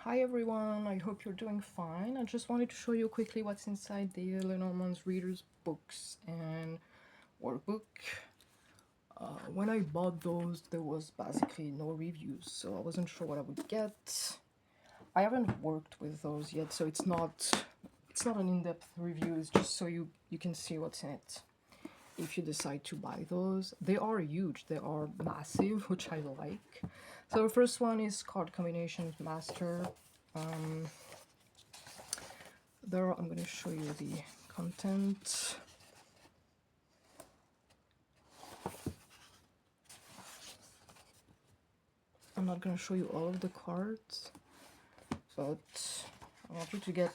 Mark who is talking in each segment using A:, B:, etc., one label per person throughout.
A: Hi everyone, I hope you're doing fine. I just wanted to show you quickly what's inside the Lenormand Reader's books and workbook. When I bought those, there was basically no reviews, so I wasn't sure what I would get. I haven't worked with those yet, so it's not an in-depth review, it's just so you can see what's in it. If you decide to buy those, they are huge, they are massive, which I like. So the first one is Card Combinations Master. There I'm going to show you the content. I'm not going to show you all of the cards, but I want you to get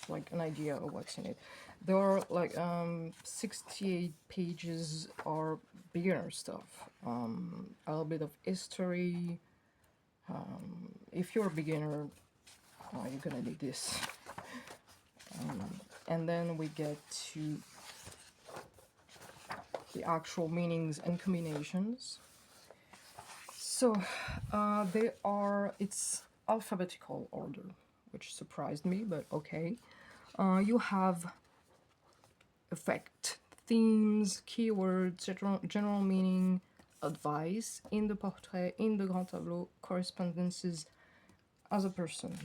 A: like an idea of what's in it. There are like 68 pages are beginner stuff, a little bit of history. If you're a beginner, you're gonna need this. And then we get to the actual meanings and combinations. So it's alphabetical order, which surprised me, but okay. You have effect, themes, keywords, general meaning, advice, in the portrait, in the grand tableau, correspondences as a person,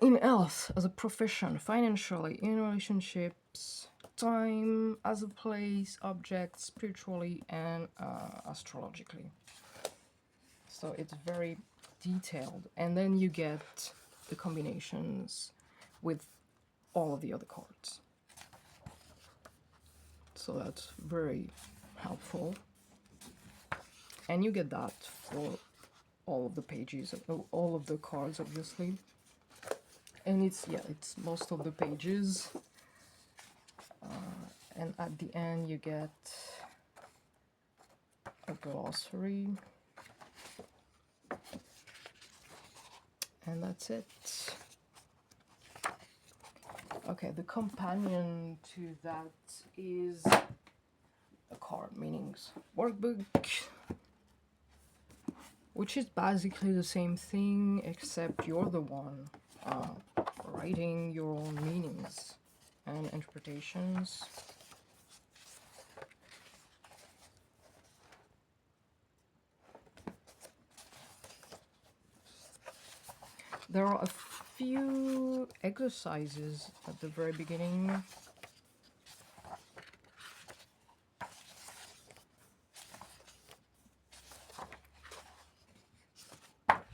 A: in health, as a profession, financially, in relationships, time, as a place, object, spiritually, and astrologically. So it's very detailed. And then you get the combinations with all of the other cards. So that's very helpful. And you get that for all of the pages, all of the cards, obviously. And it's most of the pages. And at the end you get a glossary. And that's it. Okay, the companion to that is a card meanings workbook, which is basically the same thing, except you're the one writing your own meanings and interpretations. There are a few exercises at the very beginning.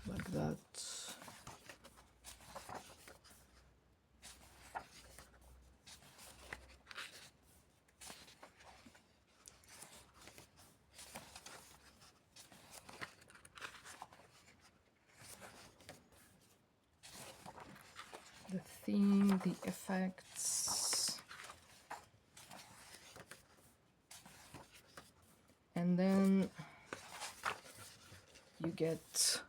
A: Like that. The theme, the effects, and then you get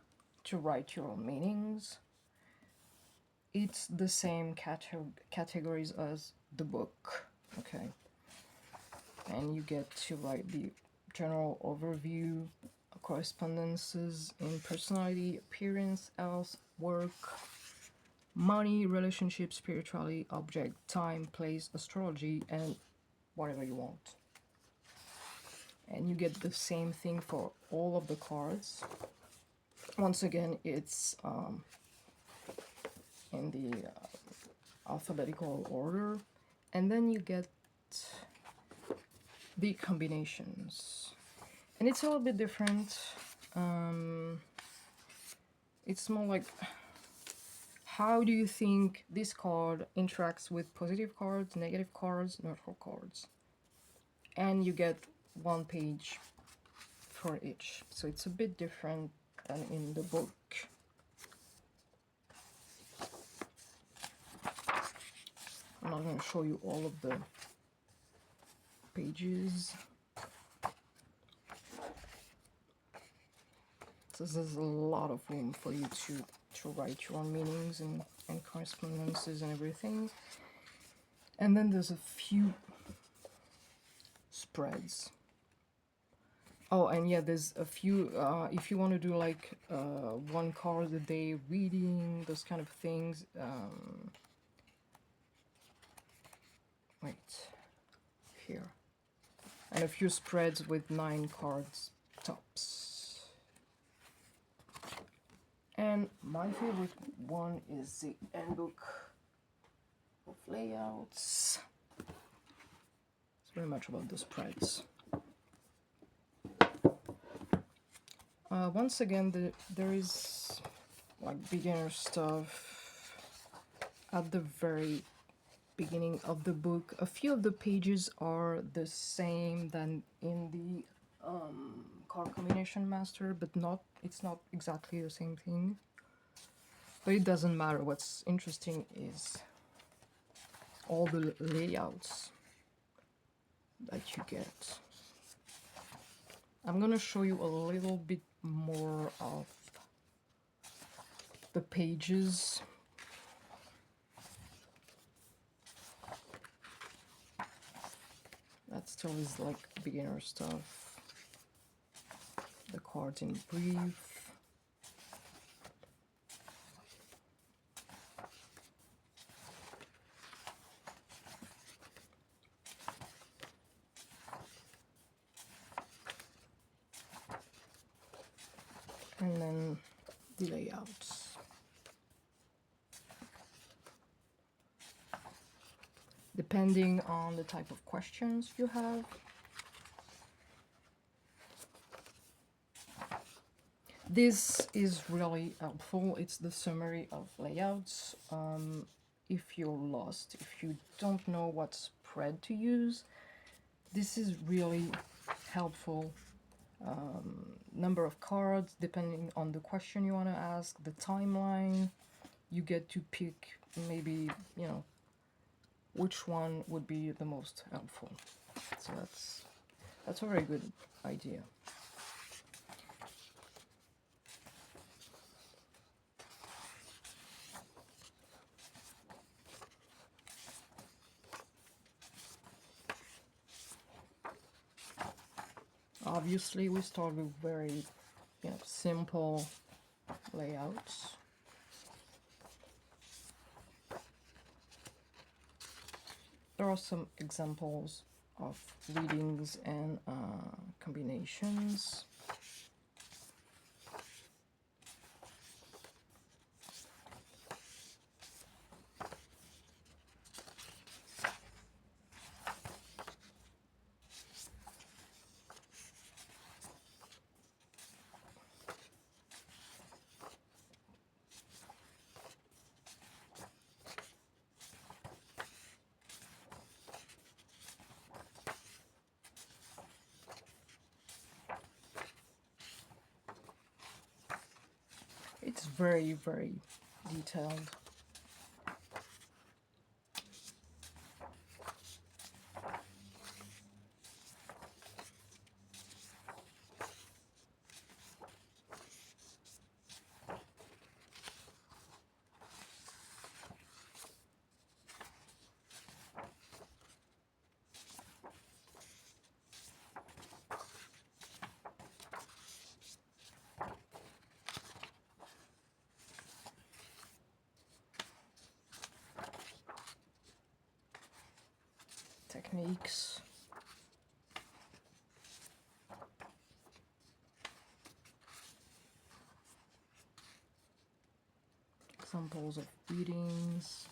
A: to write your own meanings. It's the same categories as the book, okay? And you get to write the general overview, correspondences in personality, appearance, health, work, money, relationship, spirituality, object, time, place, astrology, and whatever you want. And you get the same thing for all of the cards. Once again, it's in the alphabetical order. And then you get the combinations. And it's a little bit different. It's more like, how do you think this card interacts with positive cards, negative cards, neutral cards? And you get one page for each. So it's a bit different than in the book. I'm not going to show you all of the pages. So there's a lot of room for you to write your own meanings and correspondences and everything. And then there's a few spreads Oh, and yeah, there's a few, if you want to do like one card a day reading, those kind of things. Wait, here. And a few spreads with 9 cards tops. And my favorite one is the Handbook of Layouts. It's very much about the spreads. Once again, there is like beginner stuff at the very beginning of the book. A few of the pages are the same than in the card combination master, but it's not exactly the same thing. But it doesn't matter. What's interesting is all the layouts that you get. I'm gonna show you a little bit more of the pages. That still is like beginner stuff. The cards in brief. And then the layouts. Depending on the type of questions you have. This is really helpful. It's the summary of layouts. If you're lost, if you don't know what spread to use, this is really helpful. Number of cards, depending on the question you want to ask, the timeline, you get to pick maybe, you know, which one would be the most helpful. So that's a very good idea. Obviously, we start with very, simple layouts. There are some examples of readings and combinations. It's very, very detailed. Techniques. Examples of readings.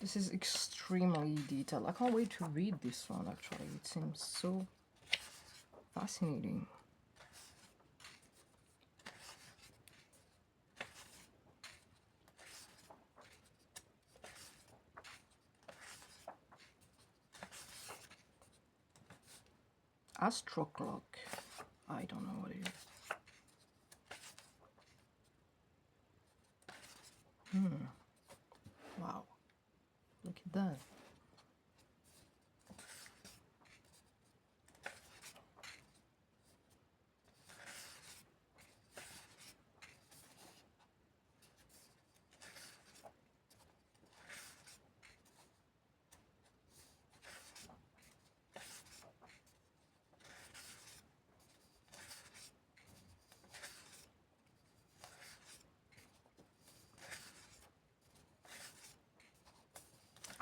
A: This is extremely detailed. I can't wait to read this one, actually. It seems so fascinating. Astro clock. I don't know what it is. Wow. Look at that.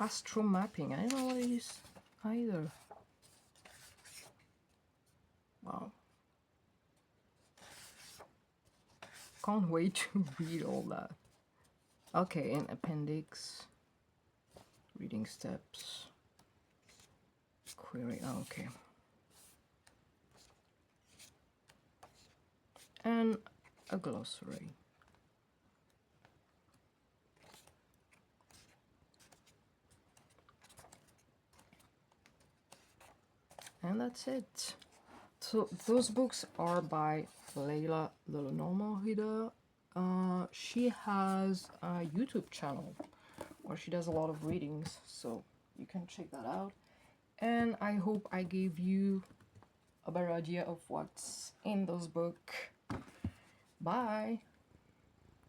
A: Astro mapping. I don't know what it is either. Wow. Can't wait to read all that. Okay, an appendix. Reading steps. Query. Oh, okay. And a glossary. And that's it. So those books are by Layla The Lenormand Reader. She has a YouTube channel where she does a lot of readings, so you can check that out. And I hope I gave you a better idea of what's in those books. Bye!